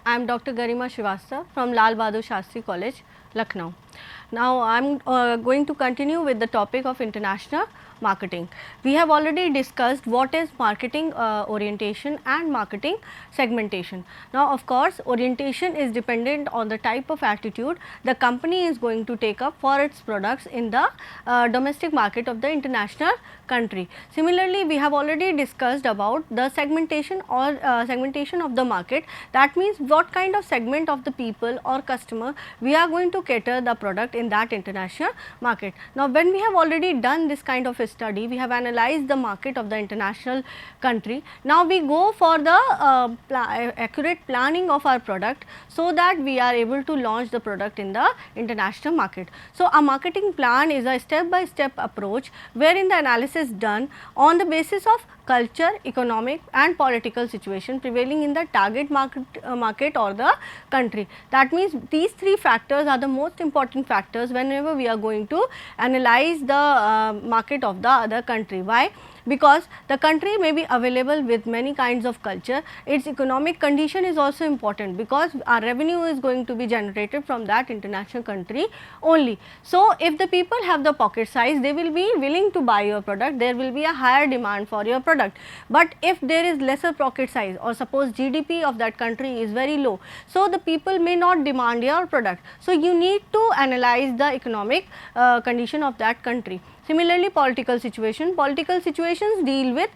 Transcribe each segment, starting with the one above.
I am Dr. Garima Srivastava from Lal Bahadur Shastri College, Lucknow. Now, I am going to continue with the topic of international marketing. We have already discussed what is marketing orientation and marketing segmentation. Now, of course, orientation is dependent on the type of attitude the company is going to take up for its products in the domestic market of the international country. Similarly, we have already discussed about the segmentation or segmentation of the market. That means what kind of segment of the people or customer we are going to cater the product in that international market. Now, when we have already done this kind of a study, we have analyzed the market of the international country. Now, we go for the accurate planning of our product, so that we are able to launch the product in the international market. So, a marketing plan is a step by step approach wherein the analysis done on the basis of culture, economic and political situation prevailing in the target market or the country. That means, these three factors are the most important factors whenever we are going to analyze the market of the other country. Why? Because the country may be available with many kinds of culture, its economic condition is also important, because our revenue is going to be generated from that international country only. So, if the people have the pocket size, they will be willing to buy your product, there will be a higher demand for your product. But if there is lesser pocket size, or suppose GDP of that country is very low, so the people may not demand your product. So, you need to analyze the economic condition of that country. Similarly, political situations deal with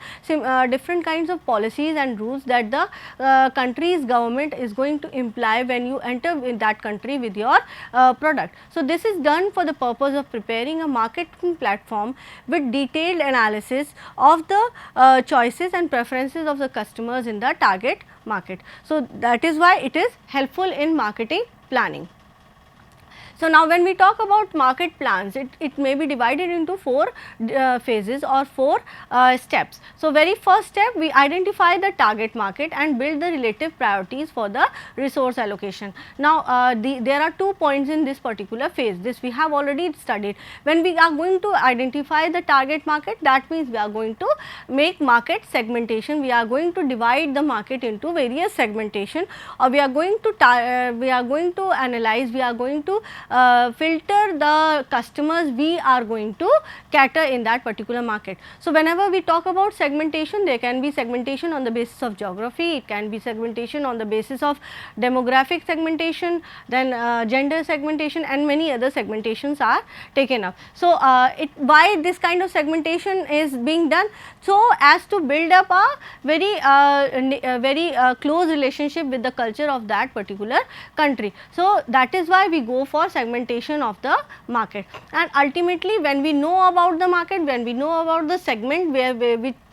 different kinds of policies and rules that the country's government is going to imply when you enter in that country with your product. So, this is done for the purpose of preparing a marketing platform with detailed analysis of the choices and preferences of the customers in the target market. So, that is why it is helpful in marketing planning. So, now when we talk about market plans, it may be divided into four phases or four steps. So, very first step, we identify the target market and build the relative priorities for the resource allocation. Now, there are 2 points in this particular phase, this we have already studied. When we are going to identify the target market, that means we are going to make market segmentation, we are going to divide the market into various segmentation, or we are going to analyze, we are going to filter the customers we are going to cater in that particular market. So, whenever we talk about segmentation, there can be segmentation on the basis of geography, it can be segmentation on the basis of demographic segmentation, then gender segmentation and many other segmentations are taken up. So, why this kind of segmentation is being done? So, as to build up a very close relationship with the culture of that particular country. So, that is why we go for segmentation of the market, and ultimately when we know about the market, when we know about the segment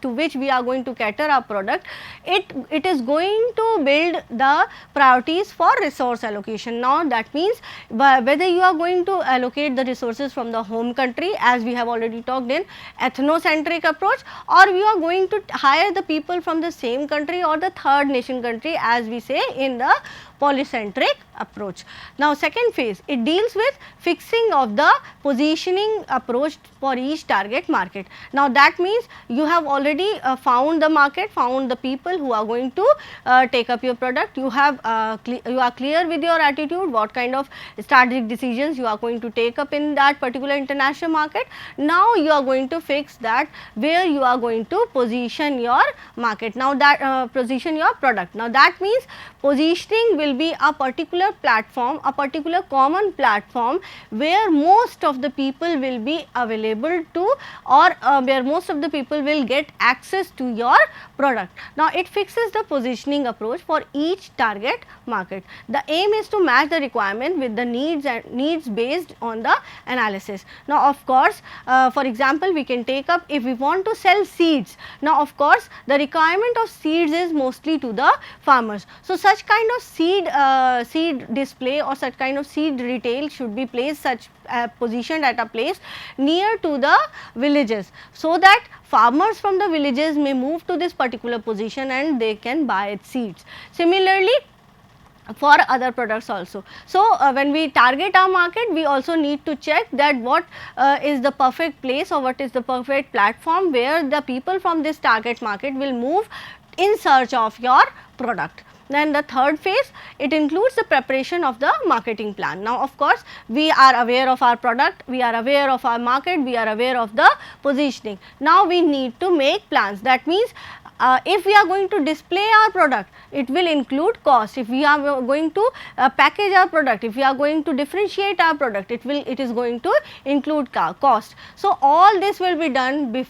to which we are going to cater our product, it is going to build the priorities for resource allocation. Now, that means whether you are going to allocate the resources from the home country, as we have already talked in ethnocentric approach, or we are going to hire the people from the same country or the third nation country, as we say in the polycentric approach. Now, second phase, it deals with fixing of the positioning approach for each target market. Now, that means you have already found the market, found the people who are going to take up your product, you are clear with your attitude, what kind of strategic decisions you are going to take up in that particular international market. Now, you are going to fix that where you are going to position your market. Now, that position your product. Now, that means positioning will be a particular platform, a particular common platform where most of the people will be available to, or where most of the people will get access to your product. Now, it fixes the positioning approach for each target market. The aim is to match the requirement with the needs and needs based on the analysis. Now, of course, for example, we can take up if we want to sell seeds. Now, of course, the requirement of seeds is mostly to the farmers. So, such kind of seed display or such kind of seed retail should be placed positioned at a place near to the villages, so that farmers from the villages may move to this particular position and they can buy its seeds. Similarly, for other products also. So, when we target our market, we also need to check that what is the perfect place or what is the perfect platform where the people from this target market will move in search of your product. Then the third phase, it includes the preparation of the marketing plan. Now, of course, we are aware of our product, we are aware of our market, we are aware of the positioning. Now, we need to make plans. That means, if we are going to display our product, it will include cost. If we are going to package our product, if we are going to differentiate our product, it is going to include cost. So, all this will be done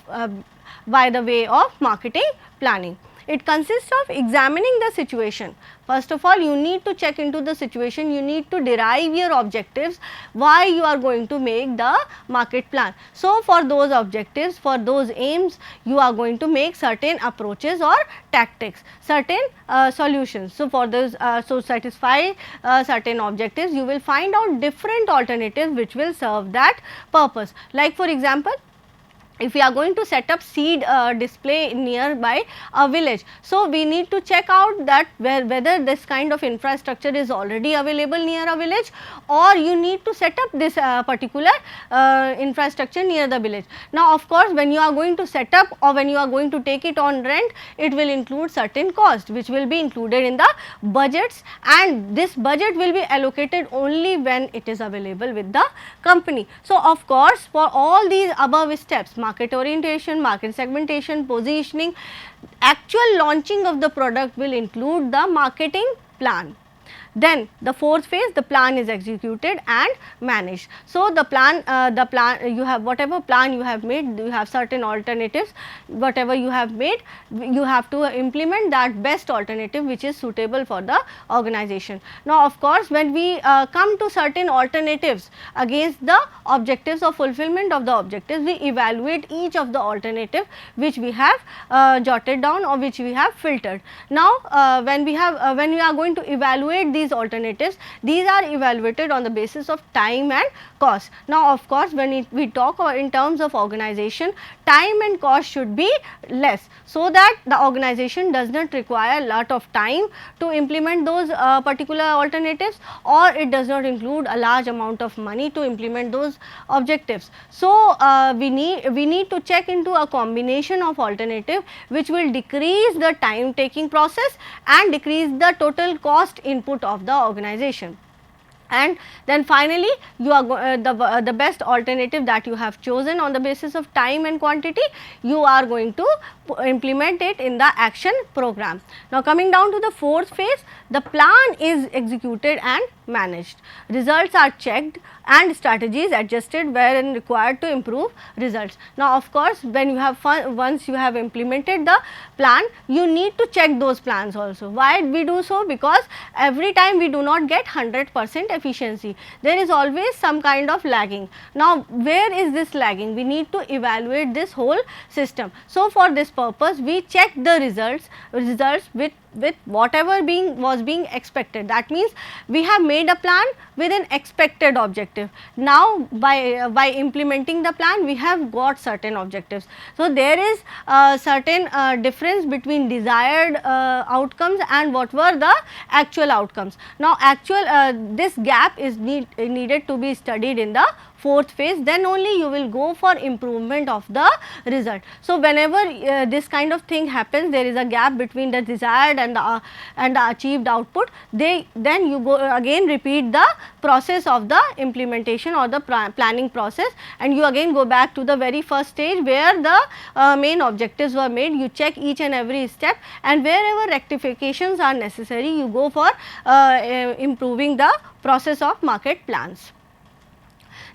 by the way of marketing planning. It consists of examining the situation. First of all, you need to check into the situation, you need to derive your objectives, why you are going to make the market plan. So, for those objectives, for those aims, you are going to make certain approaches or tactics, certain solutions. So, for those satisfy certain objectives, you will find out different alternatives which will serve that purpose. Like for example, if we are going to set up seed display nearby a village, so we need to check out that whether this kind of infrastructure is already available near a village, or you need to set up this particular infrastructure near the village. Now, of course, when you are going to set up or when you are going to take it on rent, it will include certain cost which will be included in the budgets, and this budget will be allocated only when it is available with the company. So, of course, for all these above steps, market orientation, market segmentation, positioning, actual launching of the product will include the marketing plan. Then the fourth phase, the plan is executed and managed. So, the plan you have, whatever plan you have made, you have certain alternatives, whatever you have made, you have to implement that best alternative which is suitable for the organization. Now, of course, when we come to certain alternatives against the objectives or fulfillment of the objectives, we evaluate each of the alternative which we have jotted down or which we have filtered. Now, when we are going to evaluate these alternatives, these are evaluated on the basis of time and cost. Now, of course, when we talk in terms of organization, time and cost should be less, so that the organization does not require a lot of time to implement those particular alternatives, or it does not include a large amount of money to implement those objectives. So, we need to check into a combination of alternative which will decrease the time taking process and decrease the total cost input of the organization. And then finally, you are the best alternative that you have chosen on the basis of time and quantity, you are going to implement it in the action program. Now, coming down to the fourth phase, the plan is executed and managed. Results are checked and strategies adjusted wherein required to improve results. Now, of course, when you have once you have implemented the plan, you need to check those plans also. Why we do so? Because every time we do not get 100% efficiency, there is always some kind of lagging. Now, where is this lagging? We need to evaluate this whole system. So, for this purpose, we check the results with whatever was being expected. That means, we have made a plan with an expected objective. Now, by implementing the plan, we have got certain objectives. So, there is a certain difference between desired outcomes and what were the actual outcomes. Now, this gap is needed to be studied in the fourth phase, then only you will go for improvement of the result. So, whenever this kind of thing happens, there is a gap between the desired and the achieved output, then you go again repeat the process of the implementation or the planning process, and you again go back to the very first stage where the main objectives were made. You check each and every step, and wherever rectifications are necessary, you go for improving the process of market plans.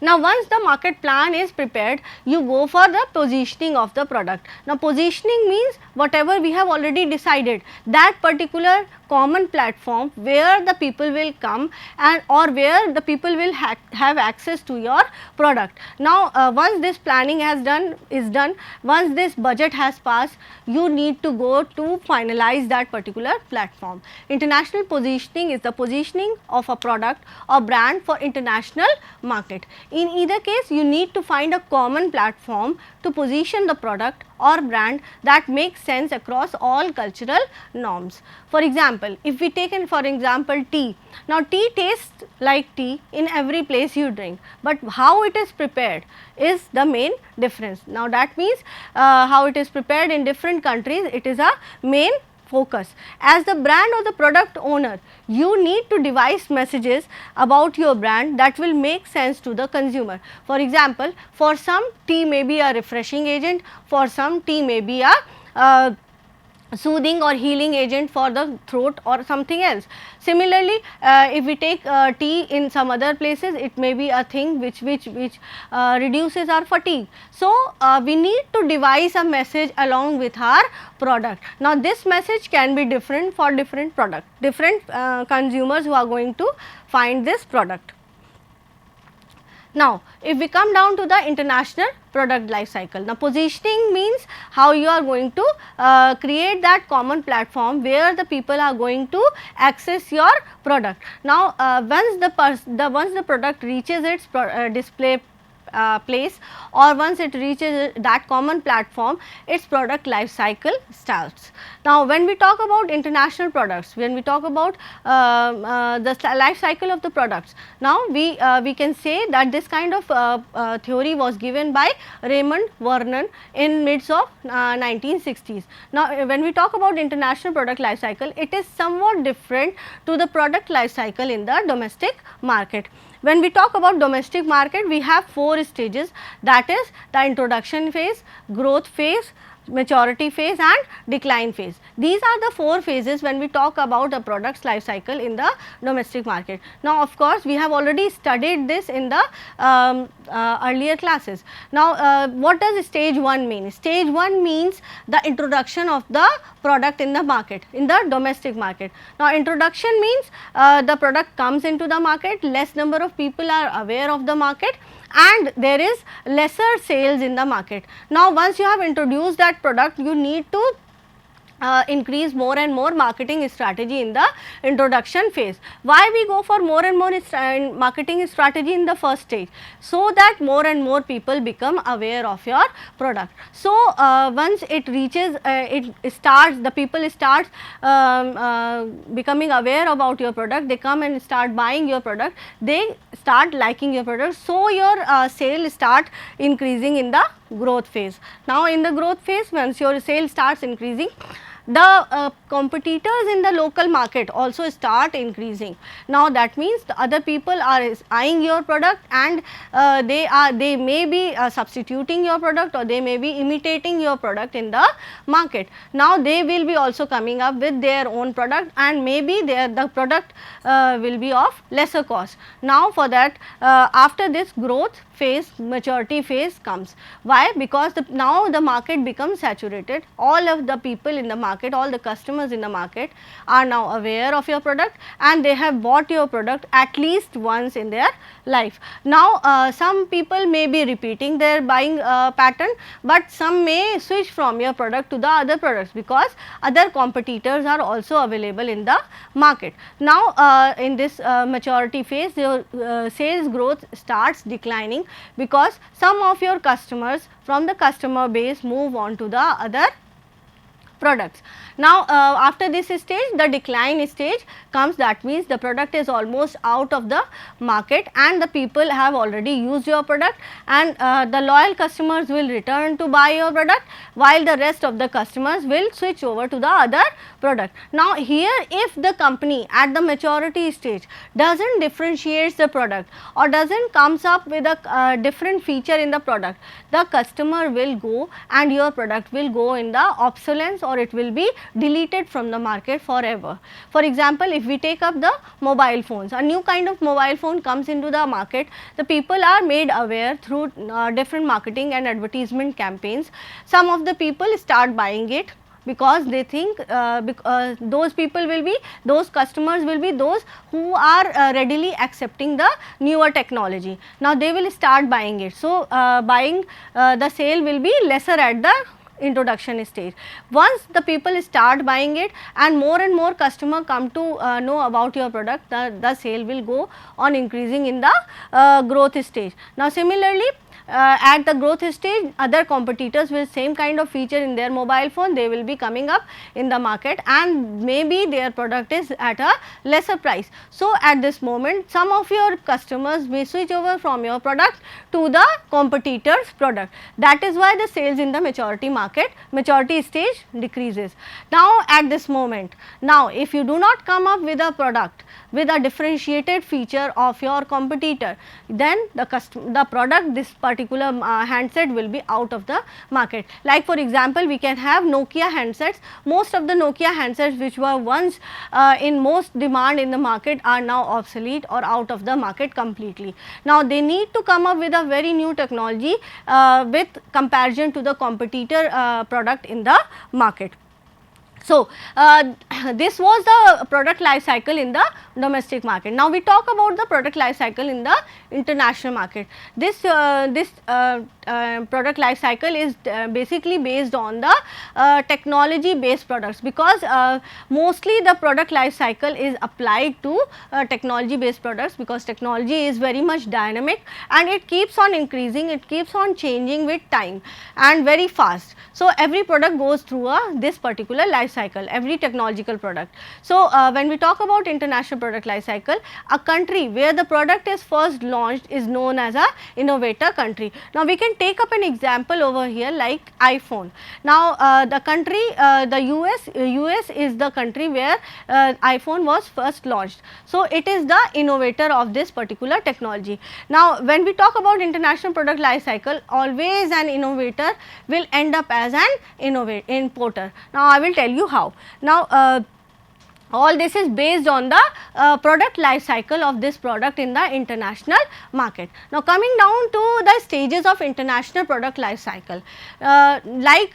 Now, once the market plan is prepared, you go for the positioning of the product. Now, positioning means whatever we have already decided, that particular common platform where the people will come and or where the people will have access to your product. Now, once this planning is done, once this budget has passed, you need to go to finalize that particular platform. International positioning is the positioning of a product or brand for international market. In either case, you need to find a common platform to position the product or brand that makes sense across all cultural norms. For example, if we take for example tea. Now, tea tastes like tea in every place you drink, but how it is prepared is the main difference. Now, that means how it is prepared in different countries, it is a main focus. As the brand or the product owner, you need to devise messages about your brand that will make sense to the consumer. For example, for some tea may be a refreshing agent, for some tea may be a soothing or healing agent for the throat or something else. Similarly, if we take tea in some other places, it may be a thing which reduces our fatigue. So, we need to devise a message along with our product. Now, this message can be different for different product, different consumers who are going to find this product. Now, if we come down to the international product life cycle, now positioning means how you are going to create that common platform where the people are going to access your product. Now, once the product reaches its display place, or once it reaches that common platform, its product life cycle starts. Now, when we talk about international products, when we talk about the life cycle of the products, now we can say that this kind of theory was given by Raymond Vernon in midst of 1960s. Now, when we talk about international product life cycle, it is somewhat different to the product life cycle in the domestic market. When we talk about domestic market, we have 4 stages, that is the introduction phase, growth phase, maturity phase and decline phase. These are the 4 phases when we talk about a product's life cycle in the domestic market. Now, of course, we have already studied this in the earlier classes. Now, what does stage 1 mean? Stage 1 means the introduction of the product in the market, in the domestic market. Now, introduction means the product comes into the market, less number of people are aware of the market, and there is lesser sales in the market. Now, once you have introduced that product, you need to increase more and more marketing strategy in the introduction phase. Why we go for more and more marketing strategy in the first stage? So that more and more people become aware of your product. So, once it reaches, the people start becoming aware about your product, they come and start buying your product, they start liking your product. So, your sales start increasing in the growth phase. Now, in the growth phase, once your sales starts increasing, the competitors in the local market also start increasing. Now, that means the other people are eyeing your product, and they may be substituting your product, or they may be imitating your product in the market. Now, they will be also coming up with their own product, and maybe the product will be of lesser cost. Now, for that, after this growth phase, maturity phase comes. Why? Because now the market becomes saturated. All of the people in the market, all the customers in the market are now aware of your product, and they have bought your product at least once in their life. Now, some people may be repeating their buying pattern, but some may switch from your product to the other products, because other competitors are also available in the market. Now, in this maturity phase, your sales growth starts declining, because some of your customers from the customer base move on to the other products. Now, after this stage, the decline stage comes. That means the product is almost out of the market, and the people have already used your product, and the loyal customers will return to buy your product, while the rest of the customers will switch over to the other product. Now, here if the company at the maturity stage does not differentiate the product, or does not comes up with a different feature in the product, the customer will go and your product will go in the obsolescence, or it will be deleted from the market forever. For example, if we take up the mobile phones, a new kind of mobile phone comes into the market, the people are made aware through different marketing and advertisement campaigns. Some of the people start buying it, because they think those people will be, those customers will be those who are readily accepting the newer technology. Now, they will start buying it. So, the sale will be lesser at the introduction stage. Once the people start buying it and more customer come to know about your product, the sale will go on increasing in the growth stage. Now, similarly, at the growth stage, other competitors with same kind of feature in their mobile phone, they will be coming up in the market, and maybe their product is at a lesser price. So, at this moment some of your customers may switch over from your product to the competitor's product. That is why the sales in the maturity stage decreases. Now, at this moment, now if you do not come up with a product with a differentiated feature of your competitor, then the product, this particular handset will be out of the market. Like for example, we can have Nokia handsets. Most of the Nokia handsets which were once in most demand in the market are now obsolete or out of the market completely. Now, they need to come up with a very new technology with comparison to the competitor product in the market. So, this was the product life cycle in the domestic market. Now, we talk about the product life cycle in the international market. This product life cycle is basically based on the technology based products, because mostly the product life cycle is applied to technology based products, because technology is very much dynamic and it keeps on increasing, it keeps on changing with time and very fast. So, every product goes through this particular life cycle, every technological product. So, when we talk about international product life cycle, a country where the product is first launched is known as a innovator country. Now, we can take up an example over here like iPhone. Now, the country the US is the country where iPhone was first launched. So, it is the innovator of this particular technology. Now, when we talk about international product life cycle, always an innovator will end up as an importer. Now, I will tell you how. Now, all this is based on the product life cycle of this product in the international market. Now, coming down to the stages of international product life cycle, like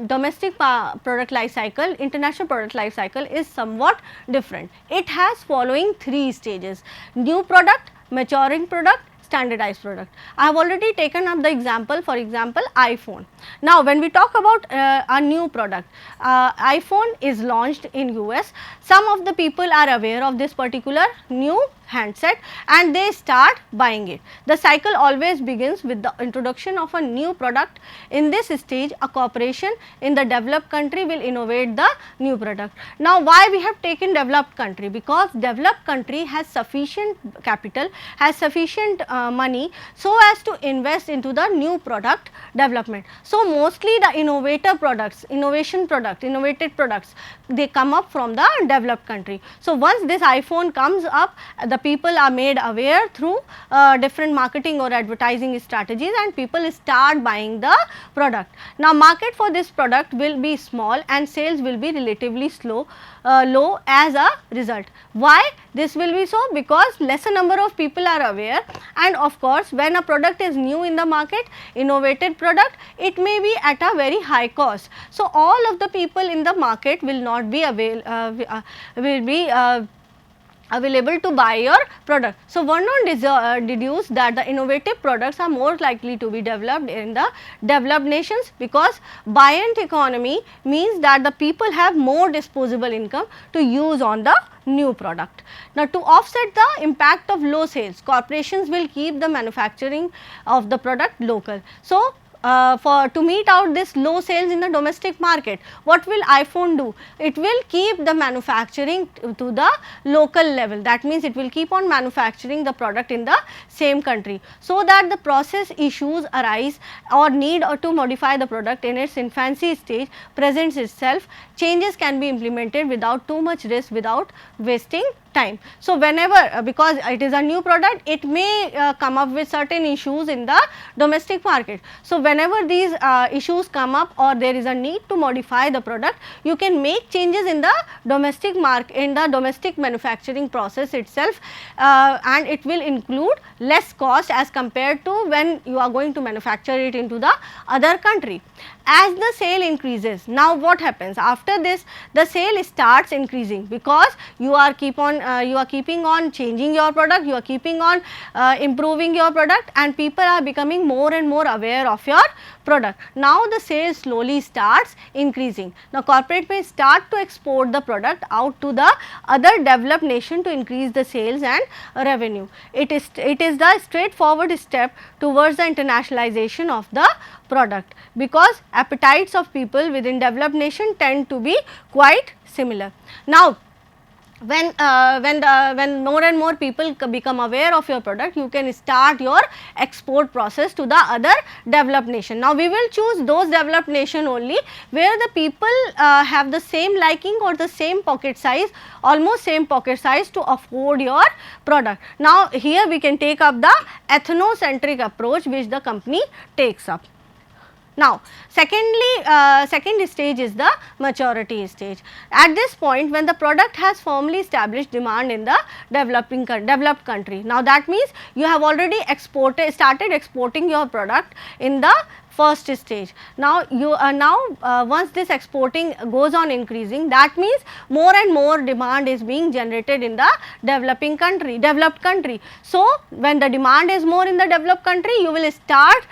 domestic product life cycle, international product life cycle is somewhat different. It has following 3 stages: new product, maturing product, standardized product. I have already taken up the example, for example, iPhone. Now, when we talk about a new product, iPhone is launched in US. Some of the people are aware of this particular new handset and they start buying it. The cycle always begins with the introduction of a new product. In this stage, a corporation in the developed country will innovate the new product. Now, why we have taken developed country? Because developed country has sufficient capital, has sufficient money so as to invest into the new product development. So, mostly the innovative products, innovative products, they come up from the developed country. So, once this iPhone comes up, the people are made aware through different marketing or advertising strategies, and people start buying the product. Now, market for this product will be small and sales will be relatively low as a result. Why this will be so? Because lesser number of people are aware, and of course, when a product is new in the market, innovative product, it may be at a very high cost. So, all of the people in the market will not be available to buy your product. So, Vernon deduced that the innovative products are more likely to be developed in the developed nations, because buoyant economy means that the people have more disposable income to use on the new product. Now, to offset the impact of low sales, corporations will keep the manufacturing of the product local. So, to meet out this low sales in the domestic market, what will iPhone do? It will keep the manufacturing to the local level. That means, it will keep on manufacturing the product in the same country, so that the process issues arise or need to modify the product in its infancy stage presents itself. Changes can be implemented without too much risk, without wasting time. So, whenever, because it is a new product, it may come up with certain issues in the domestic market. So, whenever these issues come up or there is a need to modify the product, you can make changes in the domestic manufacturing process itself, and it will include less cost as compared to when you are going to manufacture it into the other country. as the sale increases, now what happens after this, the sale starts increasing, because you are keeping on changing your product, you are keeping on improving your product, and people are becoming more and more aware of your product. Now the sales slowly starts increasing. Now corporate may start to export the product out to the other developed nation to increase the sales and revenue. It is the straightforward step towards the internationalization of the product, because appetites of people within developed nation tend to be quite similar. Now when more and more people become aware of your product, you can start your export process to the other developed nation. Now we will choose those developed nation only where the people have the same liking or the same pocket size, almost same pocket size to afford your product. Now here we can take up the ethnocentric approach which the company takes up. Now second stage is the maturity stage. At this point, when the product has firmly established demand in the developed country, now that means you have already started exporting your product in the first stage. Now you once this exporting goes on increasing, that means more and more demand is being generated in the developed country. So when the demand is more in the developed country, you will start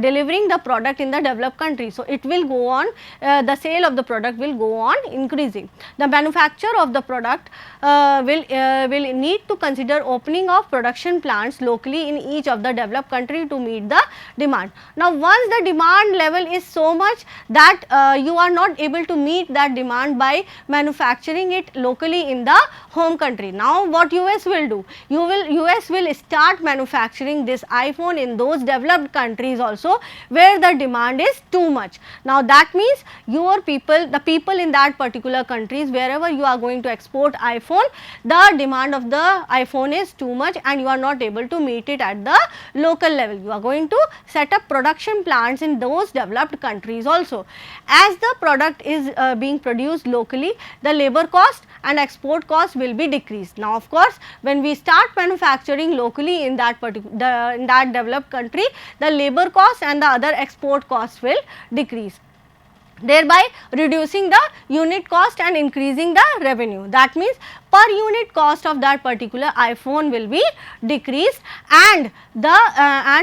delivering the product in the developed country. So it will go on, the sale of the product will go on increasing. The manufacturer of the product will need to consider opening of production plants locally in each of the developed country to meet the demand. Now once the demand level is so much that you are not able to meet that demand by manufacturing it locally in the home country, now what US will do? US will start manufacturing this iPhone in those developed countries also where the demand is too much. Now that means the people in that particular countries, wherever you are going to export iPhone, the demand of the iPhone is too much and you are not able to meet it at the local level. You are going to set up production plants in those developed countries also. As the product is being produced locally, the labor cost and export cost will be decreased. Now of course, when we start manufacturing locally in that developed country, the labor cost and the other export costs will decrease, thereby reducing the unit cost and increasing the revenue. That means per unit cost of that particular iPhone will be decreased, and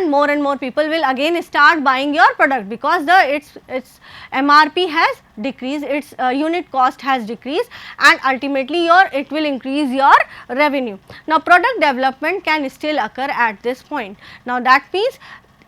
more and more people will again start buying your product because its MRP has decreased, its unit cost has decreased, and ultimately it will increase your revenue. Now product development can still occur at this point. Now that means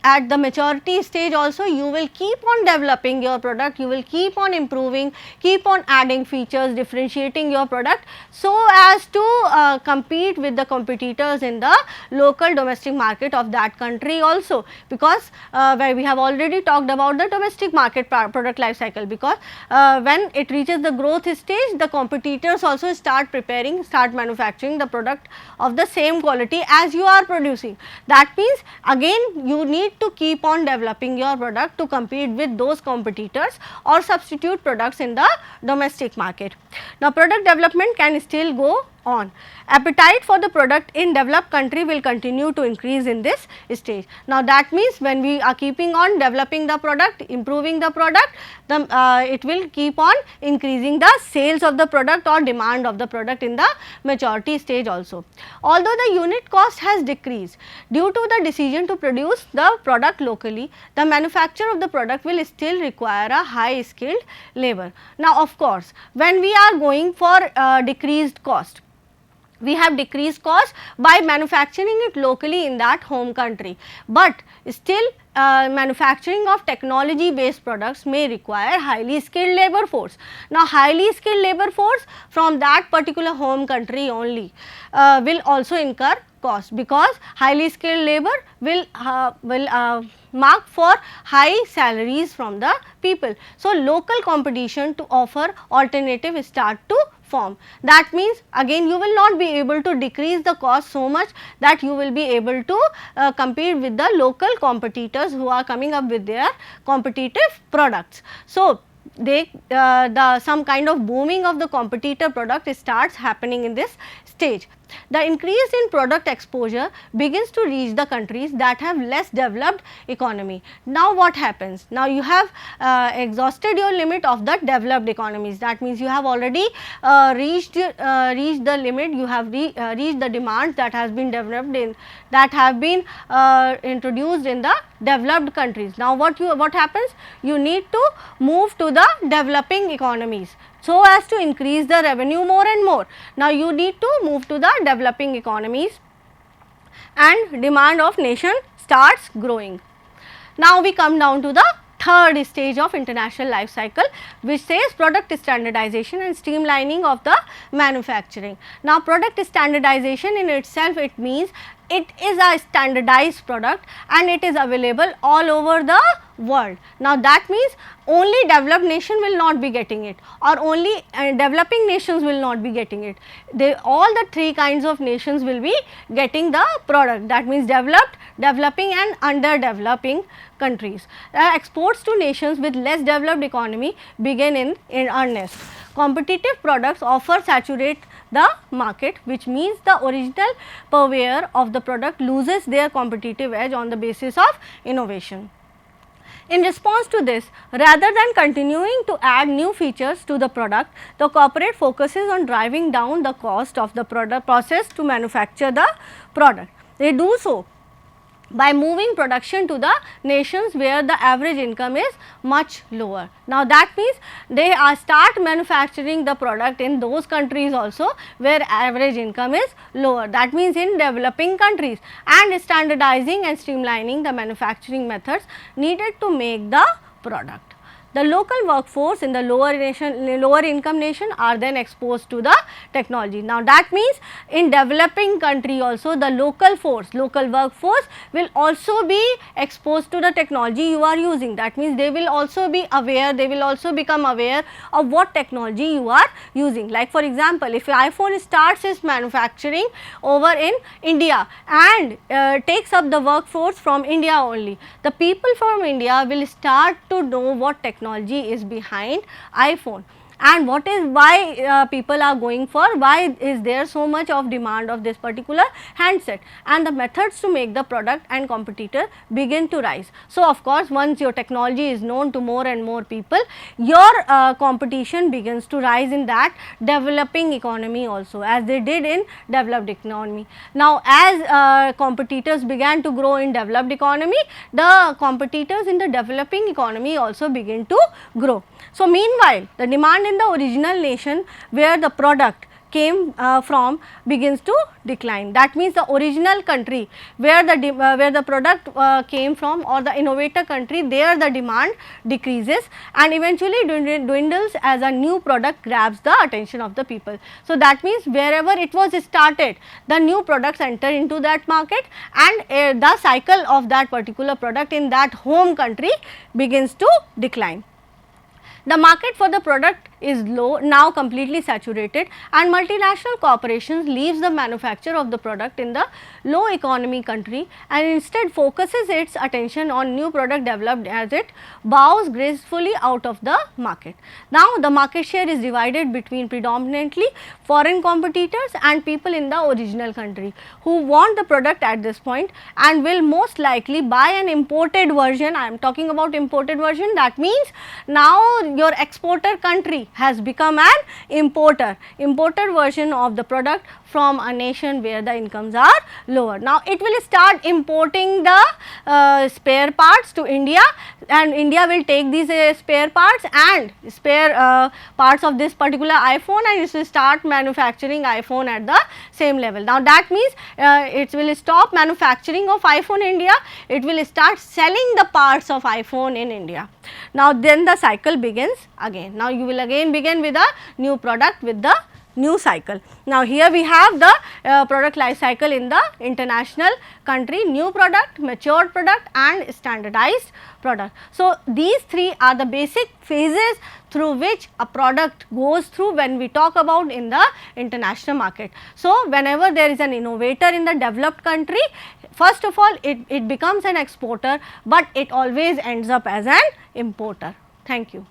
at the maturity stage also you will keep on developing your product, you will keep on improving, keep on adding features, differentiating your product so as to compete with the competitors in the local domestic market of that country also, because where we have already talked about the domestic market product life cycle, because when it reaches the growth stage, the competitors also start manufacturing the product of the same quality as you are producing. That means again you need to keep on developing your product to compete with those competitors or substitute products in the domestic market. Now product development can still go on. Appetite for the product in developed country will continue to increase in this stage. Now that means when we are keeping on developing the product, improving the product, it will keep on increasing the sales of the product or demand of the product in the maturity stage also. Although the unit cost has decreased due to the decision to produce the product locally, the manufacturer of the product will still require a high skilled labor. Now of course, when we are going for decreased cost, we have decreased cost by manufacturing it locally in that home country, but still manufacturing of technology based products may require highly skilled labor force. Now highly skilled labor force from that particular home country only will also incur cost, because highly skilled labor will mark for high salaries from the people. So local competition to offer alternative start to form. That means again you will not be able to decrease the cost so much that you will be able to compete with the local competitors who are coming up with their competitive products. So some kind of booming of the competitor product starts happening in this stage. The increase in product exposure begins to reach the countries that have less developed economy. Now what happens? Now you have exhausted your limit of the developed economies. That means you have already reached the limit, you have reached the demands that has been developed in, that have been introduced in the developed countries. Now what happens? You need to move to the developing economies, so as to increase the revenue more and more. Now you need to move to the developing economies and demand of nation starts growing. Now we come down to the third stage of international life cycle, which says product standardization and streamlining of the manufacturing. Now product standardization in itself, it means it is a standardized product and it is available all over the world. Now that means only developed nation will not be getting it, or only developing nations will not be getting it. All the three kinds of nations will be getting the product. That means developed, developing and underdeveloping countries. Exports to nations with less developed economy begin in earnest. Competitive products offer saturate the market, which means the original purveyor of the product loses their competitive edge on the basis of innovation. In response to this, rather than continuing to add new features to the product, the corporate focuses on driving down the cost of the product process to manufacture the product. They do so by moving production to the nations where the average income is much lower. Now that means they start manufacturing the product in those countries also where average income is lower. That means in developing countries, and standardizing and streamlining the manufacturing methods needed to make the product. The local workforce in the lower income nation are then exposed to the technology. Now that means in developing country also the local workforce will also be exposed to the technology you are using. That means they will also be aware, they will also become aware of what technology you are using. Like for example, if iPhone starts its manufacturing over in India and takes up the workforce from India only, the people from India will start to know what technology is behind iPhone and why people are going for, why is there so much of demand of this particular handset, and the methods to make the product and competitor begin to rise. So of course once your technology is known to more and more people, your competition begins to rise in that developing economy also, as they did in developed economy. Now as competitors began to grow in developed economy, the competitors in the developing economy also begin to grow. So meanwhile the demand in the original nation where the product came from begins to decline. That means the original country where the product came from, or the innovator country, there the demand decreases and eventually dwindles as a new product grabs the attention of the people. So that means wherever it was started, the new products enter into that market, and the cycle of that particular product in that home country begins to decline. The market for the product is now completely saturated, and multinational corporations leaves the manufacture of the product in the low economy country and instead focuses its attention on new product developed as it bows gracefully out of the market. Now the market share is divided between predominantly foreign competitors and people in the original country who want the product at this point and will most likely buy an imported version. I am talking about imported version. That means now your exporter country has become an imported version of the product from a nation where the incomes are lower. Now it will start importing the spare parts to India, and India will take these spare parts and spare parts of this particular iPhone, and it will start manufacturing iPhone at the same level. Now that means it will stop manufacturing of iPhone in India, it will start selling the parts of iPhone in India. Now then the cycle begins again. Now you will again begin with a new product with the new cycle. Now here we have the product life cycle in the international country: new product, matured product and standardized product. So these three are the basic phases through which a product goes through when we talk about in the international market. So whenever there is an innovator in the developed country, first of all it becomes an exporter, but it always ends up as an importer. Thank you.